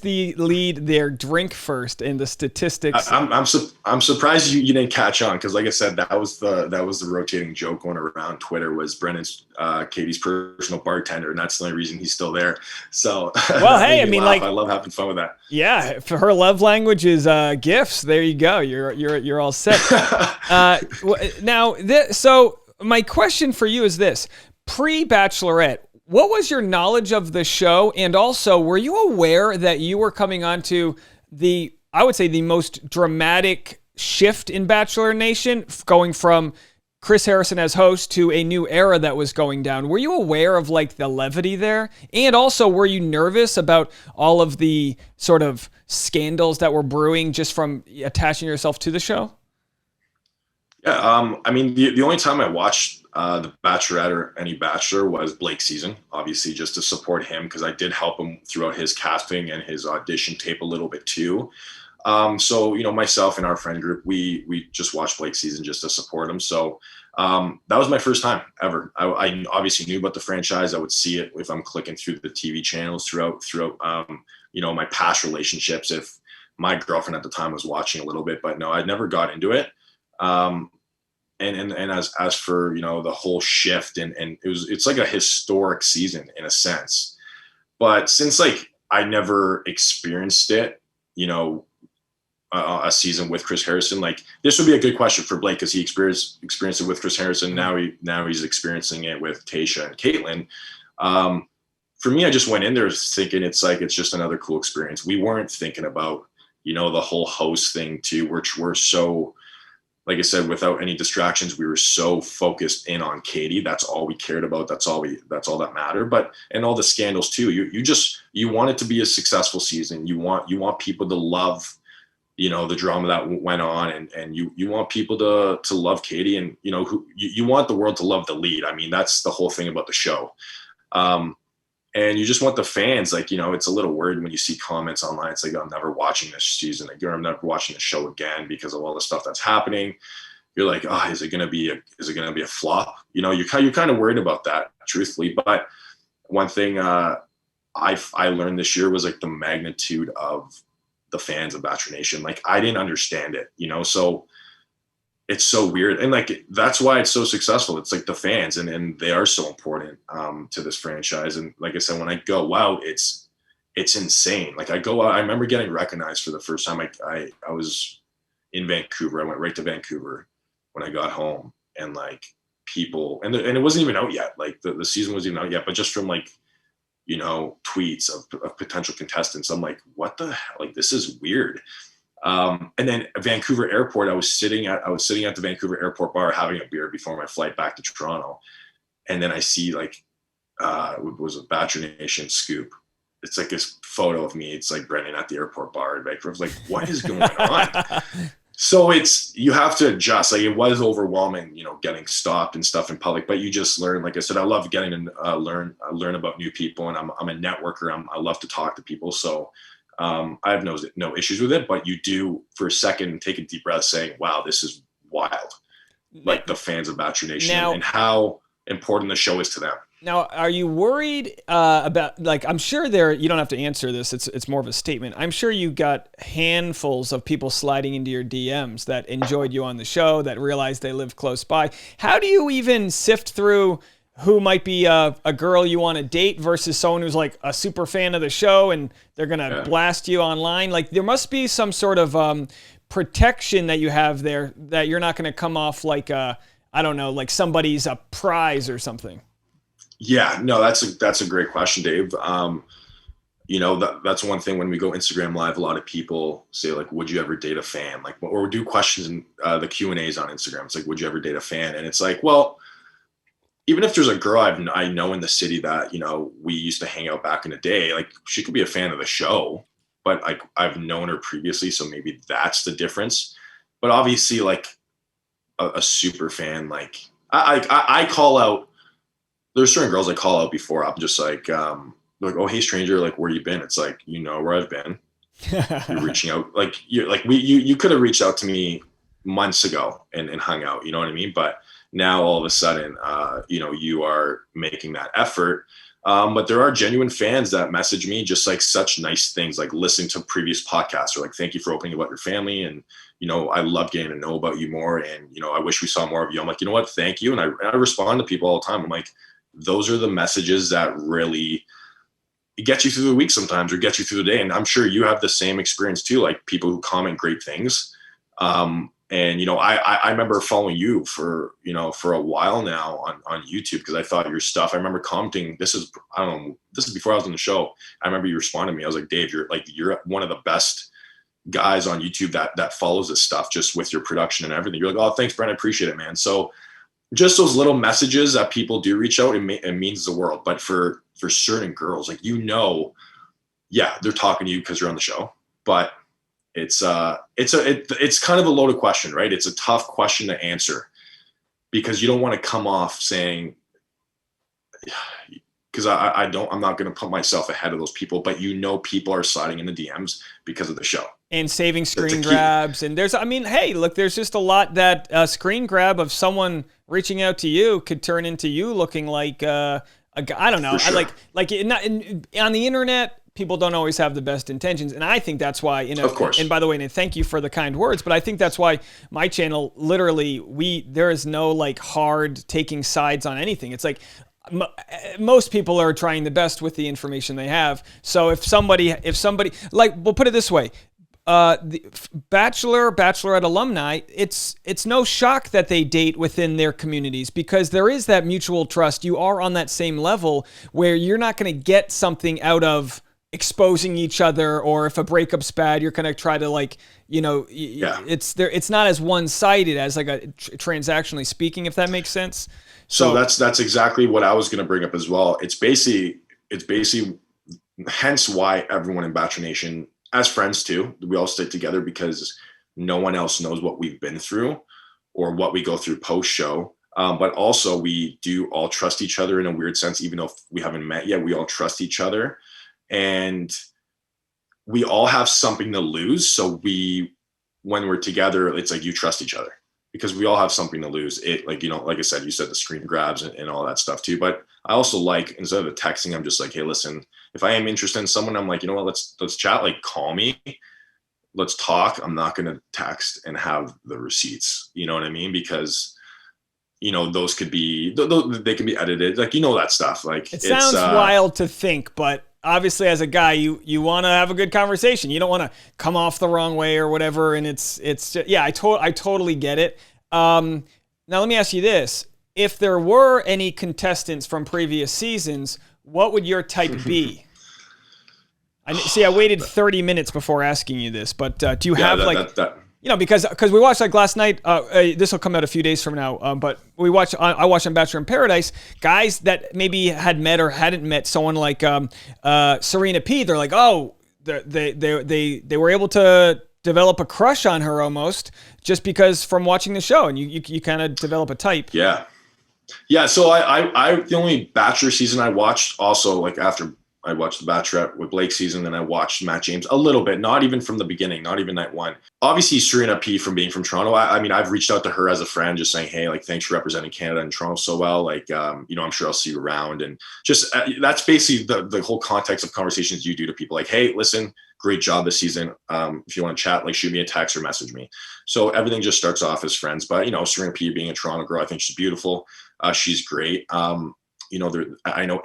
A: the lead their drink first in the statistics?
B: I'm surprised you didn't catch on, because like I said, that was the rotating joke going around Twitter, was Brennan's Katie's personal bartender, and that's the only reason he's still there. So
A: well, hey, I mean, like,
B: I love having fun with that.
A: Yeah, for her love language is gifts. There you go. You're all set. Now, so my question for you is this: pre-Bachelorette, what was your knowledge of the show? And also, were you aware that you were coming onto I would say the most dramatic shift in Bachelor Nation, going from Chris Harrison as host to a new era that was going down? Were you aware of like the levity there? And also, were you nervous about all of the sort of scandals that were brewing just from attaching yourself to the show?
B: Yeah, I mean, the only time I watched The Bachelorette or any Bachelor was Blake's season, obviously, just to support him, because I did help him throughout his casting and his audition tape a little bit too. So, you know, myself and our friend group, we just watched Blake's season just to support him. So that was my first time ever. I obviously knew about the franchise. I would see it if I'm clicking through the TV channels throughout you know, my past relationships, if my girlfriend at the time was watching a little bit, but no, I'd never got into it. And as for, you know, the whole shift, and it's like a historic season in a sense, but since like I never experienced it, you know, a season with Chris Harrison, like, this would be a good question for Blake, because he experienced it with Chris Harrison. Now he's experiencing it with Tayshia and Caitlin. for me, I just went in there thinking it's just another cool experience. We weren't thinking about, the whole host thing too, which we're so, like I said, without any distractions, we were so focused in on Katie. That's all we cared about. That's all that mattered. But, and all the scandals too, you want it to be a successful season. You want people to love, the drama that went on, and you want people to love Katie, and, you want the world to love the lead. I mean, that's the whole thing about the show. And you just want the fans, it's a little weird when you see comments online. It's like, I'm never watching this season. I'm never watching the show again because of all the stuff that's happening. You're like, oh, is it going to be a flop? You're kind of worried about that, truthfully. But one thing I learned this year was like the magnitude of the fans of Bachelor Nation. Like, I didn't understand it, so it's so weird. And like, that's why it's so successful. It's like the fans, and they are so important to this franchise. And like I said, when I go out, it's insane. Like, I go out, I remember getting recognized for the first time. I was in Vancouver. I went right to Vancouver when I got home, and like people, and it wasn't even out yet. Like the season wasn't even out yet, but just from like, tweets of potential contestants, I'm like, what the hell? Like, this is weird. And then Vancouver Airport, I was sitting at the Vancouver Airport bar having a beer before my flight back to Toronto. And then I see like, it was a Bachelor Nation scoop. It's like this photo of me. It's like Brendan at the airport bar in Vancouver. I was like, what is going on? So you have to adjust. Like, it was overwhelming, getting stopped and stuff in public, but you just learn. Like I said, I love getting to learn about new people, and I'm a networker. I love to talk to people. So I have no issues with it, but you do for a second take a deep breath saying, wow, this is wild. Like the fans of Bachelor Nation and how important the show is to them.
A: Now, are you worried about, like, I'm sure you don't have to answer this. It's more of a statement. I'm sure you got handfuls of people sliding into your DMs that enjoyed you on the show, that realized they live close by. How do you even sift through who might be a girl you want to date versus someone who's like a super fan of the show and they're going to blast you online? Like, there must be some sort of protection that you have there, that you're not going to come off like, I don't know, like somebody's a prize or something.
B: Yeah, no, that's a great question, Dave. That's one thing when we go Instagram Live, a lot of people say like, would you ever date a fan? Like, or do questions in the Q&As on Instagram. It's like, would you ever date a fan? And it's like, well, even if there's a girl I know in the city that, we used to hang out back in the day, like, she could be a fan of the show, but like, I've known her previously. So maybe that's the difference. But obviously, like a super fan, like I call out, there's certain girls I call out before. I'm just like, oh, hey stranger, like, where you been? It's like, where I've been. You're reaching out. Like, you could have reached out to me months ago and hung out, you know what I mean? But now all of a sudden, you are making that effort. But there are genuine fans that message me just like such nice things, like listening to previous podcasts, or like, thank you for opening about your family. And, I love getting to know about you more. And, I wish we saw more of you. I'm like, you know what? Thank you. And I respond to people all the time. I'm like, those are the messages that really get you through the week sometimes, or get you through the day. And I'm sure you have the same experience too, like people who comment great things. And, I remember following you for a while now on YouTube, because I thought your stuff, I remember commenting, this is before I was on the show. I remember you responded to me. I was like, Dave, you're one of the best guys on YouTube that follows this stuff, just with your production and everything. You're like, oh, thanks, Brent. I appreciate it, man. So just those little messages that people do reach out, it means the world. But for certain girls, like, they're talking to you because you're on the show, but it's kind of a loaded question, right? It's a tough question to answer, because you don't want to come off saying, because I'm not going to put myself ahead of those people, but people are sliding in the DMs because of the show. And
A: saving screen grabs. And hey, look, there's just a lot that a screen grab of someone reaching out to you could turn into you looking like a guy. I don't know. Sure. On the internet, people don't always have the best intentions. And I think that's why,
B: of course.
A: And by the way, and thank you for the kind words, but I think that's why my channel, literally, there is no like hard taking sides on anything. It's like, most people are trying the best with the information they have. So if somebody, like, we'll put it this way, the Bachelorette alumni, it's no shock that they date within their communities because there is that mutual trust. You are on that same level where you're not going to get something out of exposing each other, or if a breakup's bad, you're going to try to it's not as one-sided as like a transactionally speaking, if that makes sense.
B: So that's exactly what I was going to bring up as well. It's basically hence why everyone in Bachelor Nation, as friends too, we all stick together because no one else knows what we've been through or what we go through post-show. But also we do all trust each other in a weird sense, even though we haven't met yet, we all trust each other. And we all have something to lose. So when we're together, it's like you trust each other because we all have something to lose. Like I said, you said the screen grabs and all that stuff too. But I also like, instead of texting, I'm just like, hey, listen, if I am interested in someone, I'm like, you know what, let's chat, like call me, let's talk. I'm not going to text and have the receipts. You know what I mean? Because those could be, they can be edited. Like, that stuff. Like
A: it sounds wild to think, but obviously as a guy, you want to have a good conversation. You don't want to come off the wrong way or whatever. And it's just, yeah, I totally get it. Now let me ask you this. If there were any contestants from previous seasons, what would your type be? I waited 30 minutes before asking you this, but do you have because we watched like last night, this will come out a few days from now, but I watched on Bachelor in Paradise, guys that maybe had met or hadn't met someone like Serena P. They're like, oh, they were able to develop a crush on her almost just because from watching the show, and you kind of develop a type.
B: Yeah. Yeah. So I the only Bachelor season I watched also, like after I watched the Bachelorette with Blake season, then I watched Matt James a little bit, not even from the beginning, not even night one. Obviously, Serena P. from being from Toronto. I mean, I've reached out to her as a friend, just saying, hey, like, thanks for representing Canada and Toronto so well. Like, I'm sure I'll see you around. And just that's basically the whole context of conversations you do to people. Like, hey, listen, great job this season. If you want to chat, like, shoot me a text or message me. So everything just starts off as friends. But, Serena P. being a Toronto girl, I think she's beautiful. She's great. I know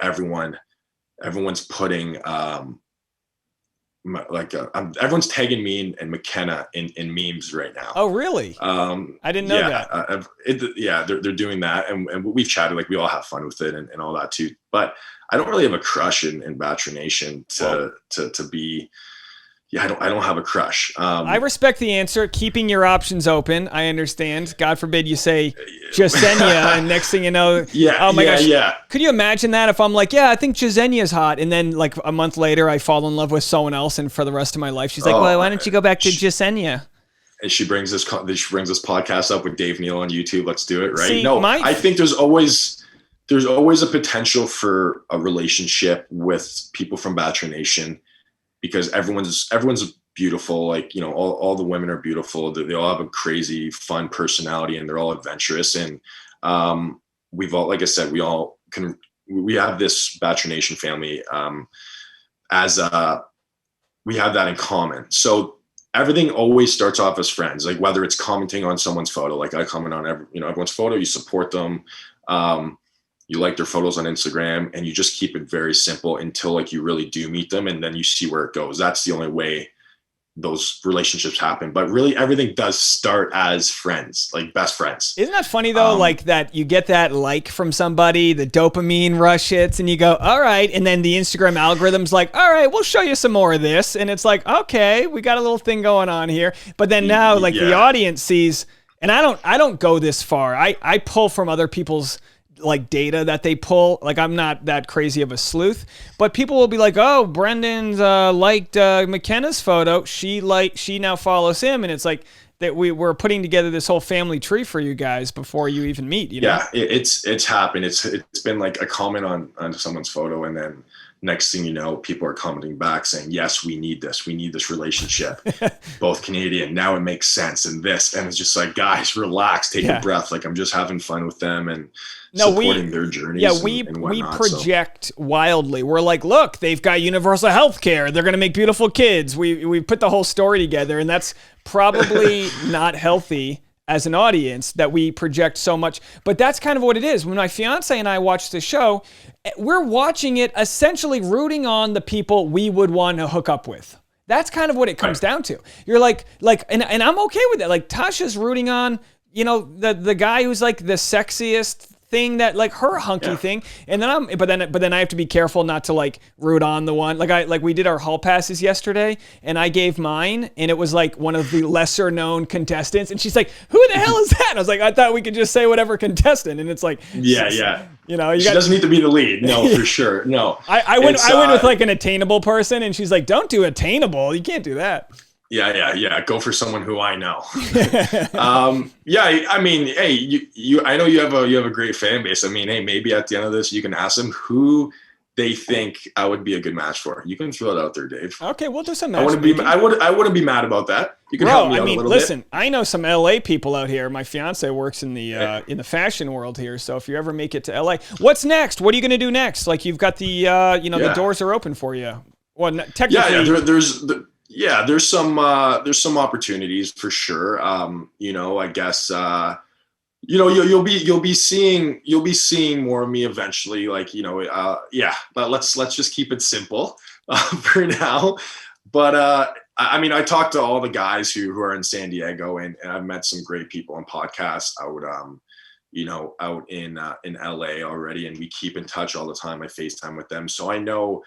B: everyone's putting everyone's tagging me and McKenna in memes right now.
A: Oh, really? I didn't know that.
B: They're doing that, and we've chatted, like we all have fun with it and all that too. But I don't really have a crush in Bachelor Nation to be. Yeah, I don't have a crush.
A: I respect the answer. Keeping your options open. I understand. God forbid you say Jasenia, and next thing you know, oh my gosh. Yeah. Could you imagine that if I'm like, yeah, I think Jasenia's hot, and then like a month later I fall in love with someone else, and for the rest of my life she's like, well, why don't you go back to Jasenia?
B: And she brings this podcast up with Dave Neal on YouTube. Let's do it, right?
A: See,
B: I think there's always a potential for a relationship with people from Bachelor Nation. Because everyone's beautiful, like, all the women are beautiful. They all have a crazy, fun personality, and they're all adventurous. And we've all, like I said, we have this Bachelor Nation family we have that in common. So everything always starts off as friends. Like whether it's commenting on someone's photo, like I comment on everyone's photo, you support them. You like their photos on Instagram, and you just keep it very simple until like you really do meet them, and then you see where it goes. That's the only way those relationships happen. But really everything does start as friends, like best friends.
A: Isn't that funny though? Like that you get that like from somebody, the dopamine rush hits, and you go, all right. And then the Instagram algorithm's like, all right, we'll show you some more of this. And it's like, okay, we got a little thing going on here. But then now like the audience sees, and I don't go this far. I pull from other people's like data that they pull. Like I'm not that crazy of a sleuth, but people will be like, oh, Brendan's liked McKenna's photo. She now follows him. And it's like that we're putting together this whole family tree for you guys before you even meet, you know?
B: Yeah, it's happened. It's been like a comment on someone's photo, and then next thing you know, people are commenting back saying, yes, we need this relationship. Both Canadian, now it makes sense, and this, and it's just like, guys, relax, take a breath. Like I'm just having fun with them and supporting their journeys.
A: Yeah, we project wildly. We're like, look, they've got universal health care. They're going to make beautiful kids. We put the whole story together, and that's probably not healthy as an audience that we project so much. But that's kind of what it is. When my fiance and I watch the show, we're watching it essentially rooting on the people we would want to hook up with. That's kind of what it comes down to. You're like, and I'm okay with it. Like Tasha's rooting on, the guy who's like the sexiest thing, that like her hunky thing, and then but then I have to be careful not to like root on the one, like we did our hall passes yesterday, and I gave mine, and it was like one of the lesser known contestants, and she's like, who the hell is that? And I was like, I thought we could just say whatever contestant, and it's like,
B: she doesn't need to be the lead, no, for sure, no.
A: I went with like an attainable person, and she's like, don't do attainable, you can't do that.
B: Yeah. Go for someone who I know. I mean, hey, you. I know you have a great fan base. I mean, hey, maybe at the end of this, you can ask them who they think I would be a good match for. You can throw it out there, Dave.
A: Okay, we'll do some
B: matchmaking. I wouldn't be mad about that. You can help me out a little
A: listen,
B: bit.
A: I know some LA people out here. My fiance works in the fashion world here. So if you ever make it to LA, what's next? What are you going to do next? Like you've got the the doors are open for you. Well, technically,
B: there's some opportunities for sure. I guess you'll be seeing more of me eventually. But let's just keep it simple for now. But I mean, I talked to all the guys who are in San Diego, and I've met some great people on podcasts out in LA already, and we keep in touch all the time. I FaceTime with them, so I know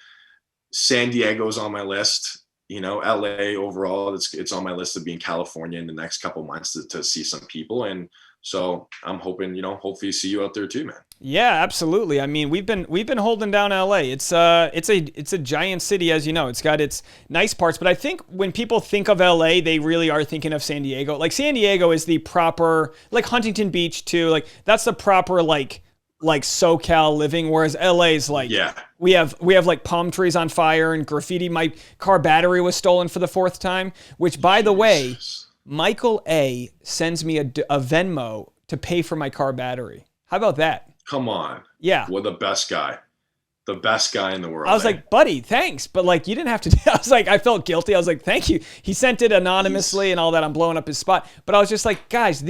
B: San Diego's on my list. LA overall, it's on my list to be in California in the next couple months to see some people. And so I'm hoping, hopefully see you out there too, man.
A: Yeah, absolutely. I mean, we've been holding down LA. It's a giant city, as you know. It's got its nice parts, but I think when people think of LA, they really are thinking of San Diego. Like San Diego is the proper, like Huntington Beach too. Like that's the proper like SoCal living, whereas LA is like, we have like palm trees on fire and graffiti. My car battery was stolen for the 4th time, which by the way, Michael A sends me a Venmo to pay for my car battery. How about that?
B: Come on.
A: Yeah.
B: We're the best guy. The best guy in the world.
A: I was like, buddy, thanks. But like, you didn't have to. I was like, I felt guilty. I was like, thank you. He sent it anonymously and all that. I'm blowing up his spot. But I was just like, guys,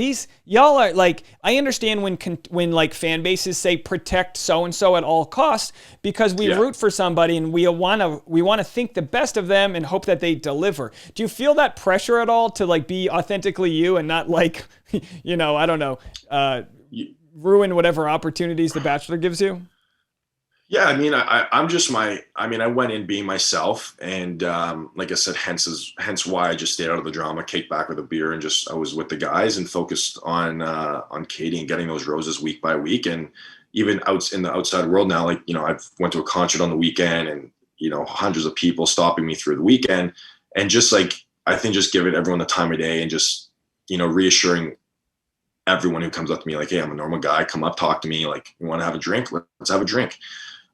A: y'all are like, I understand when like fan bases say protect so-and-so at all costs, because we root for somebody and we want to think the best of them and hope that they deliver. Do you feel that pressure at all to like be authentically you and not like, I don't know, ruin whatever opportunities The Bachelor gives you?
B: Yeah, I mean, I went in being myself, and like I said, hence why I just stayed out of the drama, kicked back with a beer, and I was with the guys and focused on Katie and getting those roses week by week. And even out in the outside world now, like, I've went to a concert on the weekend, and hundreds of people stopping me through the weekend, and just like, I think just giving everyone the time of day and just reassuring everyone who comes up to me like, hey, I'm a normal guy, come up, talk to me, like, you want to have a drink, let's have a drink.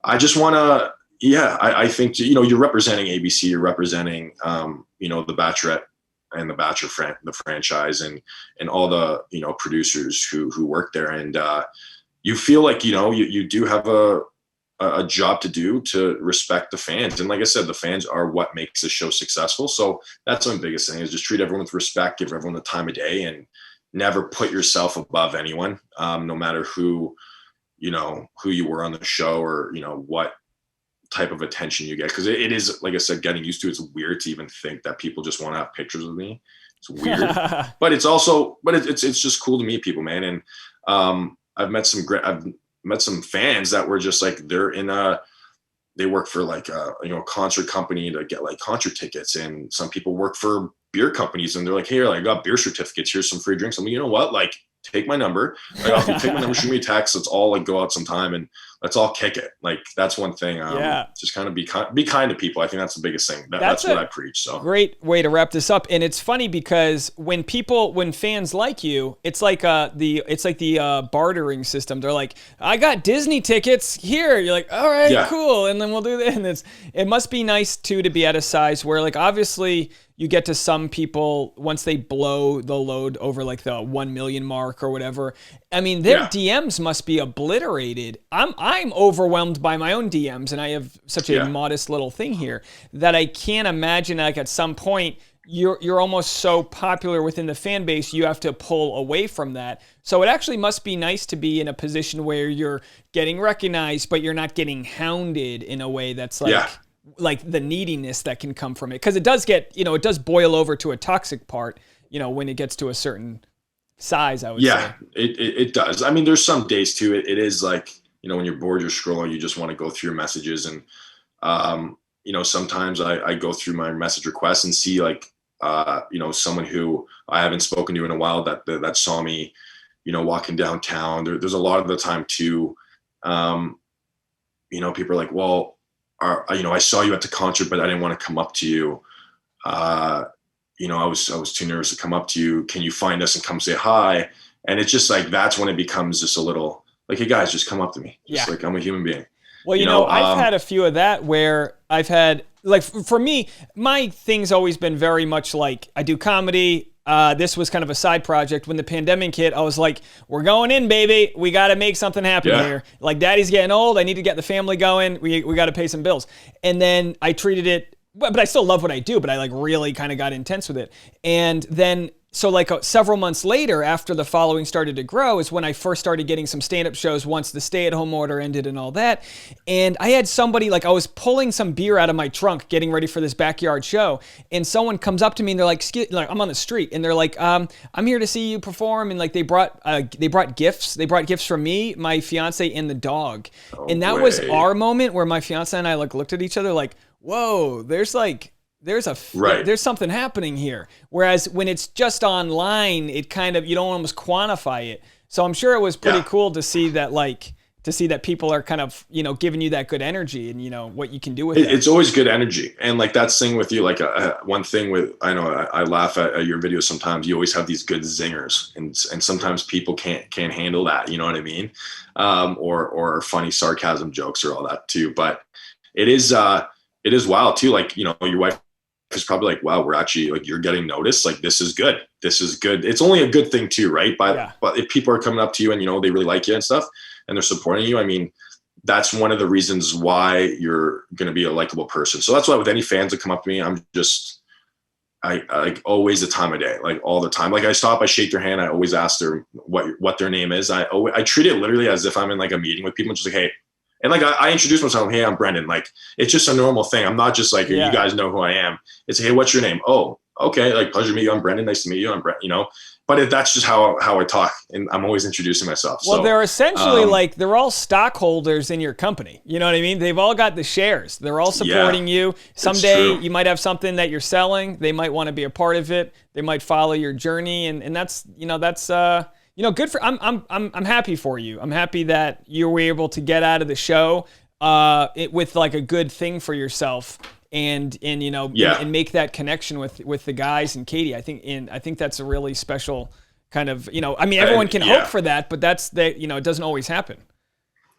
B: I just want to, I think, you're representing ABC, you're representing, the Bachelorette and the Bachelor the franchise and all the, producers who work there. And you feel like, you do have a job to do to respect the fans. And like I said, the fans are what makes the show successful. So that's my biggest thing, is just treat everyone with respect, give everyone the time of day, and never put yourself above anyone, no matter who you were on the show or, what type of attention you get. Cause it is, like I said, getting used to, it's weird to even think that people just want to have pictures with me. It's weird, but it's also, it's just cool to meet people, man. And, I've met some fans that were just like, they work for like a concert company to get like concert tickets. And some people work for beer companies, and they're like, hey, I got beer certificates, here's some free drinks. I'm like, you know what? Like, take my number. Like, take my number, shoot me a text. Let's all like go out sometime and let's all kick it. Like, that's one thing. Just kind of be kind to people. I think that's the biggest thing. That's what I preach. So
A: great way to wrap this up. And it's funny because when fans like you, it's like the bartering system. They're like, I got Disney tickets here. You're like, all right, cool. And then we'll do that. And it must be nice too to be at a size where, like, obviously you get to some people once they blow the load over like the 1 million mark or whatever. I mean, their DMs must be obliterated. I'm overwhelmed by my own DMs, and I have such a modest little thing here that I can't imagine, like, at some point you're almost so popular within the fan base, you have to pull away from that. So it actually must be nice to be in a position where you're getting recognized, but you're not getting hounded in a way that's like, like the neediness that can come from it. Cause it does get, it does boil over to a toxic part, when it gets to a certain size, I would say.
B: Yeah, it does. I mean, there's some days too. It is like, when you're bored, you're scrolling, you just want to go through your messages. And, sometimes I go through my message requests and see like, someone who I haven't spoken to in a while that saw me, walking downtown. There's a lot of the time too. People are like, well, I saw you at the concert, but I didn't want to come up to you. I was too nervous to come up to you. Can you find us and come say hi? And it's just like, that's when it becomes just a little like, hey guys, just come up to me. Just like, I'm a human being.
A: Well, I've had a few of that where I've had, like, for me, my thing's always been very much like, I do comedy. This was kind of a side project. When the pandemic hit, I was like, we're going in, baby. We got to make something happen here. Like, daddy's getting old. I need to get the family going. We got to pay some bills. And then I treated it, but I still love what I do, but I like really kind of got intense with it. And then, so like several months later, after the following started to grow, is when I first started getting some stand-up shows once the stay-at-home order ended and all that. And I had somebody, like I was pulling some beer out of my trunk, getting ready for this backyard show, and someone comes up to me and they're like, I'm on the street, and they're like, I'm here to see you perform. And like they brought gifts. They brought gifts from me, my fiance, and the dog. And that was our moment where my fiance and I like looked at each other like, whoa, there's something happening here. Whereas when it's just online, it kind of, you don't almost quantify it. So I'm sure it was pretty cool to see that people are kind of, giving you that good energy and, what you can do with it.
B: It's always good energy. And like that thing with you, like one thing with, I know I laugh at your videos sometimes, you always have these good zingers and sometimes people can't handle that. You know what I mean? Or funny sarcasm jokes or all that too. But it is wild too. Like, your wife is probably like, wow, we're actually like, you're getting noticed. Like, this is good. It's only a good thing too, right? But if people are coming up to you and, they really like you and stuff and they're supporting you, I mean, that's one of the reasons why you're going to be a likable person. So that's why with any fans that come up to me, I like always the time of day, like all the time. Like I stop, I shake their hand. I always ask them what their name is. I treat it literally as if I'm in like a meeting with people, just like, hey. And like, I introduce myself, hey, I'm Brendan. Like, it's just a normal thing. I'm not just like, you guys know who I am. It's, hey, what's your name? Oh, okay. Like, pleasure to meet you. I'm Brendan. Nice to meet you. I'm Brent, but that's just how I talk. And I'm always introducing myself.
A: Well, they're essentially like, they're all stockholders in your company. You know what I mean? They've all got the shares. They're all supporting you. Someday you might have something that you're selling. They might want to be a part of it. They might follow your journey. And that's, good for. I'm happy for you. I'm happy that you were able to get out of the show with like a good thing for yourself, and make that connection with the guys and Katie. I think that's a really special kind of. I mean, everyone can hope for that, but that's that. It doesn't always happen.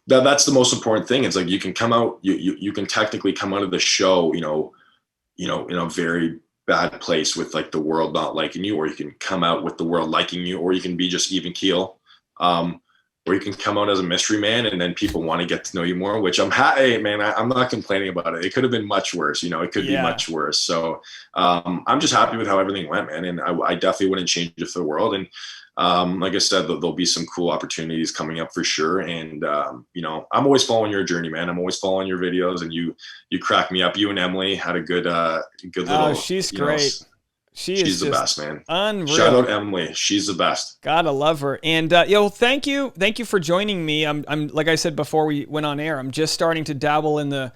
B: That's the most important thing. It's like you can come out. You can technically come out of the show. In a very bad place with like the world not liking you, or you can come out with the world liking you, or you can be just even keel, or you can come out as a mystery man and then people want to get to know you more, which I'm not complaining about it. It could have been much worse. It could be much worse. So I'm just happy with how everything went, man. And I definitely wouldn't change it for the world. And like I said, there'll be some cool opportunities coming up for sure. And, I'm always following your journey, man. I'm always following your videos, and you crack me up. You and Emily had a good little,
A: oh, she's great. She's
B: the best, man.
A: Unreal.
B: Shout out Emily. She's the best.
A: Gotta love her. And, thank you for joining me. I'm like I said before we went on air, I'm just starting to dabble in the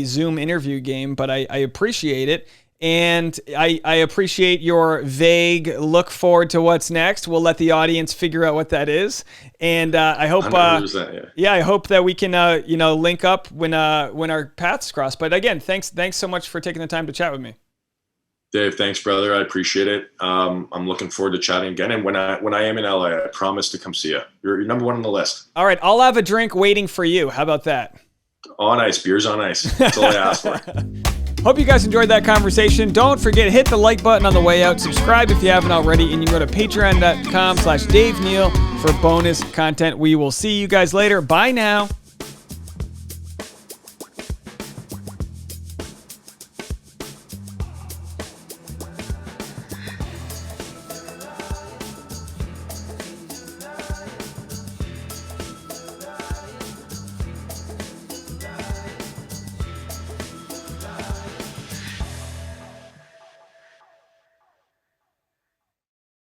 A: Zoom interview game, but I appreciate it. And I appreciate your vague look forward to what's next. We'll let the audience figure out what that is. And I hope, I hope that we can, link up when our paths cross. But again, thanks so much for taking the time to chat with me.
B: Dave, thanks, brother. I appreciate it. I'm looking forward to chatting again. And when I am in LA, I promise to come see you. You're number one on the list.
A: All right, I'll have a drink waiting for you. How about that?
B: On ice, beers on ice. That's all I ask for.
A: Hope you guys enjoyed that conversation. Don't forget, hit the like button on the way out. Subscribe if you haven't already. And you can go to patreon.com/Dave Neal for bonus content. We will see you guys later. Bye now.